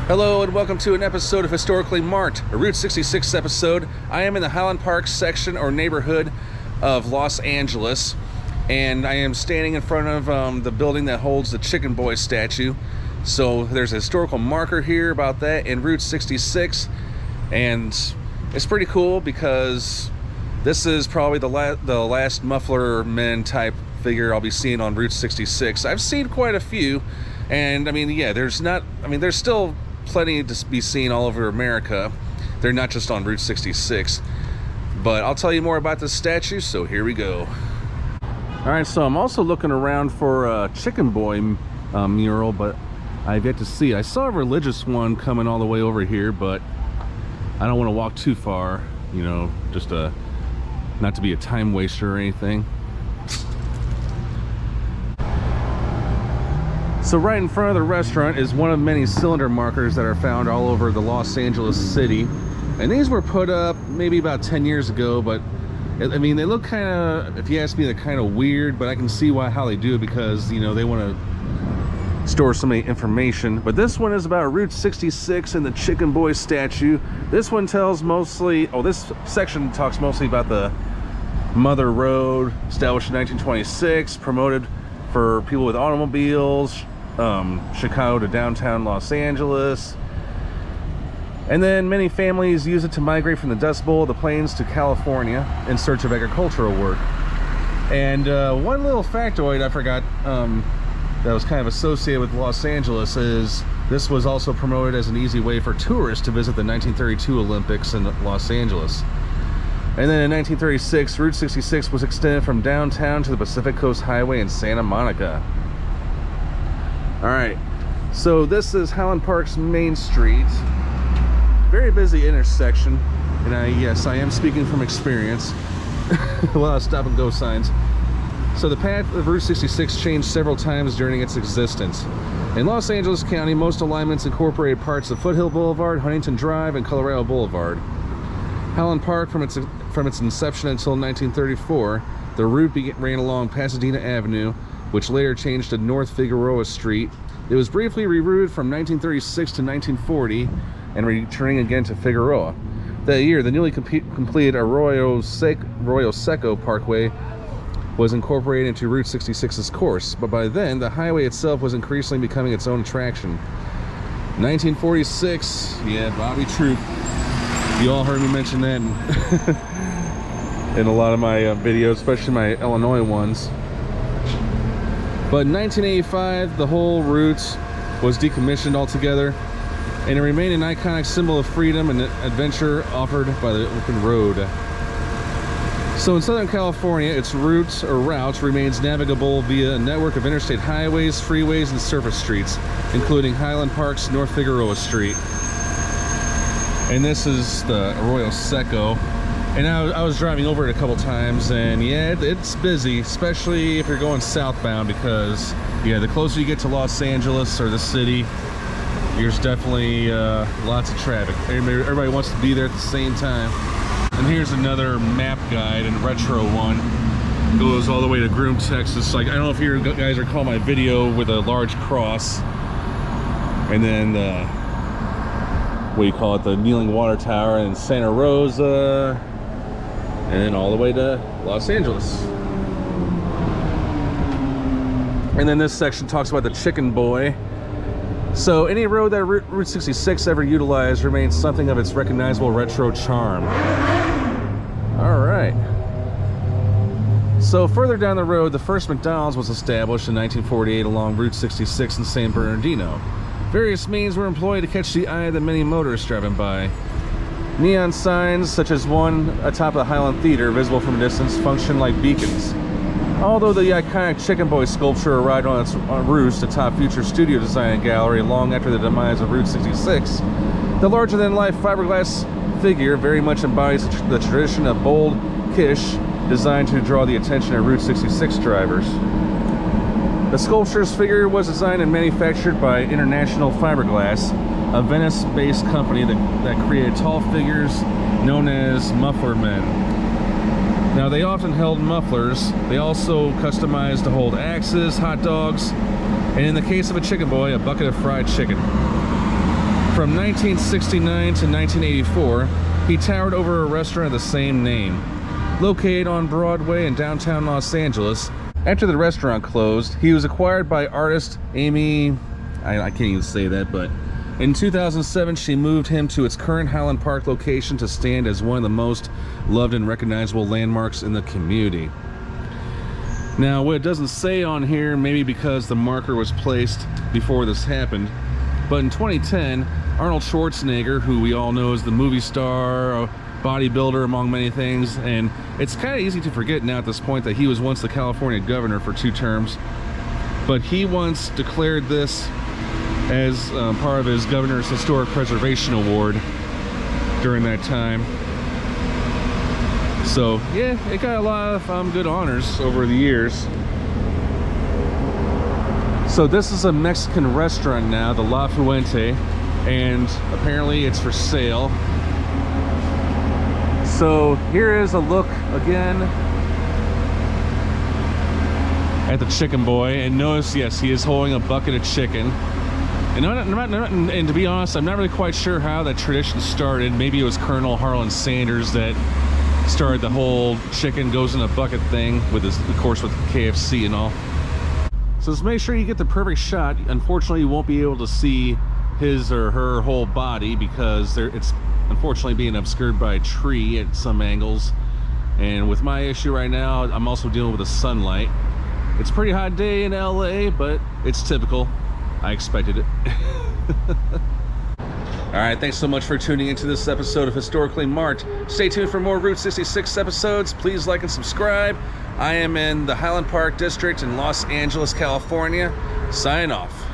Hello and welcome to an episode of Historically Marked, a Route 66 episode. I am in the Highland Park section or neighborhood of Los Angeles, and I am standing in front of the building that holds the Chicken Boy statue. So there's a historical marker here about that in Route 66, and it's pretty cool because this is probably the last Muffler Men type figure I'll be seeing on Route 66. I've seen quite a few, and I mean, yeah, there's still plenty to be seen all over America. They're not just on Route 66, but I'll tell you more about this statue, so here we go. All right, so I'm also looking around for a Chicken Boy mural, but I've yet to see. I saw a religious one coming all the way over here, but I don't want to walk too far, you know, just not to be a time waster or anything. So right in front of the restaurant is one of many cylinder markers that are found all over the Los Angeles city. And these were put up maybe about 10 years ago, but I mean, they look kind of, if you ask me, they're kind of weird, but I can see how they do it because, you know, they want to store so many information. But this one is about Route 66 and the Chicken Boy statue. This one tells mostly, this section talks mostly about the Mother Road, established in 1926, promoted for people with automobiles, Chicago to downtown Los Angeles. And then many families use it to migrate from the Dust Bowl of the plains to California in search of agricultural work. And one little factoid I forgot that was kind of associated with Los Angeles is this was also promoted as an easy way for tourists to visit the 1932 Olympics in Los Angeles. And then in 1936, Route 66 was extended from downtown to the Pacific Coast Highway in Santa Monica. All right, so this is Highland Park's Main Street. Very busy intersection, and yes, I am speaking from experience. A lot of stop and go signs. So the path of Route 66 changed several times during its existence. In Los Angeles County, most alignments incorporated parts of Foothill Boulevard, Huntington Drive, and Colorado Boulevard. Highland Park, from its inception until 1934, the route ran along Pasadena Avenue, which later changed to North Figueroa Street. It was briefly rerouted from 1936 to 1940 and returning again to Figueroa. That year, the newly completed Arroyo Seco Parkway was incorporated into Route 66's course, but by then, the highway itself was increasingly becoming its own attraction. 1946, yeah, Bobby Troop. You all heard me mention that in a lot of my videos, especially my Illinois ones. But in 1985, the whole route was decommissioned altogether, and it remained an iconic symbol of freedom and adventure offered by the open road. So in Southern California, its routes remains navigable via a network of interstate highways, freeways, and surface streets, including Highland Park's North Figueroa Street. And this is the Arroyo Seco. And I was driving over it a couple times, and yeah, it's busy, especially if you're going southbound, because yeah, the closer you get to Los Angeles or the city, there's definitely lots of traffic. Everybody wants to be there at the same time. And here's another map guide and retro one. It goes all the way to Groom, Texas. Like, I don't know if you guys recall my video with a large cross, and then the Kneeling Water Tower in Santa Rosa, and then all the way to Los Angeles. And then this section talks about the Chicken Boy. So any road that Route 66 ever utilized remains something of its recognizable retro charm. All right. So further down the road, the first McDonald's was established in 1948 along Route 66 in San Bernardino. Various means were employed to catch the eye of the many motorists driving by. Neon signs, such as one atop the Highland Theater, visible from a distance, function like beacons. Although the iconic Chicken Boy sculpture arrived on its roost atop future studio design and gallery long after the demise of Route 66, the larger-than-life fiberglass figure very much embodies the tradition of bold kitsch designed to draw the attention of Route 66 drivers. The sculpture's figure was designed and manufactured by International Fiberglass, a Venice-based company that created tall figures known as Muffler Men. Now, they often held mufflers. They also customized to hold axes, hot dogs, and in the case of a Chicken Boy, a bucket of fried chicken. From 1969 to 1984, he towered over a restaurant of the same name, located on Broadway in downtown Los Angeles. After the restaurant closed, he was acquired by artist Amy, I can't even say that, but in 2007, she moved him to its current Highland Park location to stand as one of the most loved and recognizable landmarks in the community. Now, what it doesn't say on here, maybe because the marker was placed before this happened, but in 2010, Arnold Schwarzenegger, who we all know as the movie star, a bodybuilder among many things, and it's kind of easy to forget now at this point that he was once the California governor for 2 terms, but he once declared this as part of his Governor's Historic Preservation Award during that time. So yeah, it got a lot of good honors over the years. So this is a Mexican restaurant now, the La Fuente, and apparently it's for sale. So here is a look again at the chicken boy, and notice, yes, he is holding a bucket of chicken. And to be honest, I'm not really quite sure how that tradition started. Maybe it was Colonel Harlan Sanders that started the whole chicken goes in a bucket thing, with his, of course, with KFC and all. So just make sure you get the perfect shot. Unfortunately, you won't be able to see his or her whole body because it's unfortunately being obscured by a tree at some angles. And with my issue right now, I'm also dealing with the sunlight. It's a pretty hot day in LA, but it's typical. I expected it. Alright, thanks so much for tuning into this episode of Historically Marked. Stay tuned for more Route 66 episodes. Please like and subscribe. I am in the Highland Park district in Los Angeles, California. Sign off.